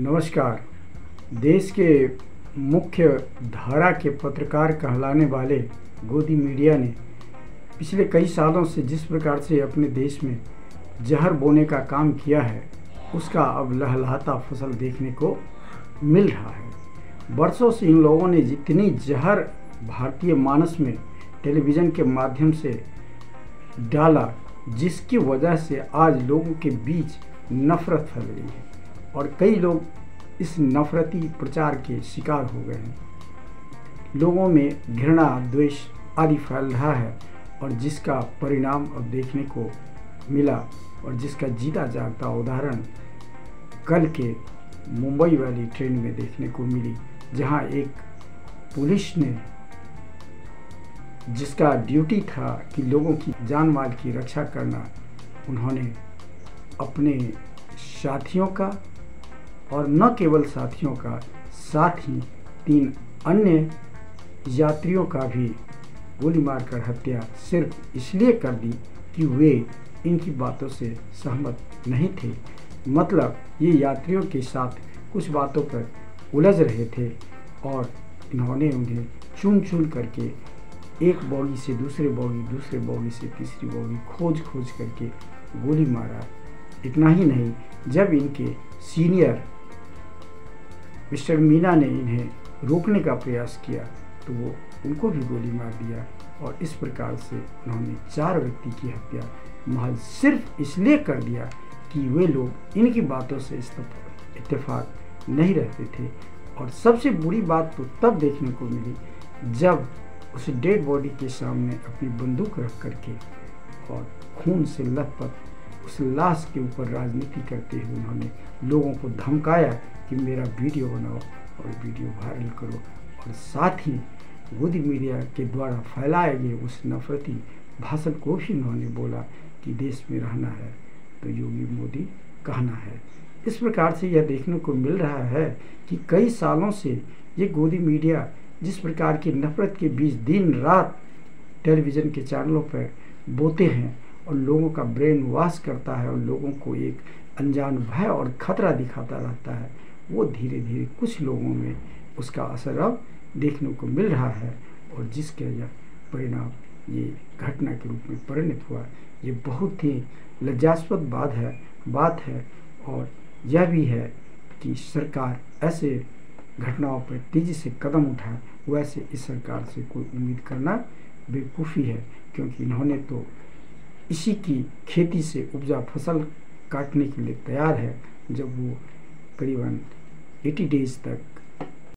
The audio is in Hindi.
नमस्कार। देश के मुख्य धारा के पत्रकार कहलाने वाले गोदी मीडिया ने पिछले कई सालों से जिस प्रकार से अपने देश में जहर बोने का काम किया है, उसका अब लहलहाता फसल देखने को मिल रहा है। बरसों से इन लोगों ने जितनी जहर भारतीय मानस में टेलीविज़न के माध्यम से डाला, जिसकी वजह से आज लोगों के बीच नफरत फैल गई है और कई लोग इस नफरती प्रचार के शिकार हो गए हैं। लोगों में घृणा, द्वेष आदि फैल रहा है और जिसका परिणाम अब देखने को मिला और जिसका जीता जागता उदाहरण कल के मुंबई वाली ट्रेन में देखने को मिली, जहां एक पुलिस ने, जिसका ड्यूटी था कि लोगों की जान माल की रक्षा करना, उन्होंने अपने साथियों का और न केवल साथियों का, साथ ही 3 अन्य यात्रियों का भी गोली मारकर हत्या सिर्फ इसलिए कर दी कि वे इनकी बातों से सहमत नहीं थे। मतलब ये यात्रियों के साथ कुछ बातों पर उलझ रहे थे और इन्होंने उन्हें चुन चुन करके एक बोगी से दूसरे बोगी से तीसरी बोगी खोज करके गोली मारा। इतना ही नहीं, जब इनके सीनियर मिस्टर मीना ने इन्हें रोकने का प्रयास किया तो वो उनको भी गोली मार दिया और इस प्रकार से उन्होंने 4 व्यक्ति की हत्या महज सिर्फ इसलिए कर दिया कि वे लोग इनकी बातों से इत्तेफाक नहीं रहते थे। और सबसे बुरी बात तो तब देखने को मिली जब उस डेड बॉडी के सामने अपनी बंदूक रख करके और खून से लथपथ उस लाश के ऊपर राजनीति करते हुए उन्होंने लोगों को धमकाया कि मेरा वीडियो बनाओ और वीडियो वायरल करो, और साथ ही गोदी मीडिया के द्वारा फैलाए गए उस नफरती भाषण को भी उन्होंने बोला कि देश में रहना है तो योगी मोदी कहना है। इस प्रकार से यह देखने को मिल रहा है कि कई सालों से ये गोदी मीडिया जिस प्रकार की नफरत के बीच दिन रात टेलीविज़न के चैनलों पर बोते हैं और लोगों का ब्रेन वॉश करता है और लोगों को एक अनजान भय और खतरा दिखाता रहता है, वो धीरे धीरे कुछ लोगों में उसका असर अब देखने को मिल रहा है और जिसके यह परिणाम ये घटना के रूप में परिणत हुआ। ये बहुत ही लज्जास्पद बात है और यह भी है कि सरकार ऐसे घटनाओं पर तेज़ी से कदम उठाए। वैसे इस सरकार से कोई उम्मीद करना बेवकूफ़ी है, क्योंकि इन्होंने तो इसी की खेती से उपजा फसल काटने के लिए तैयार है। जब वो करीबन 80 डेज तक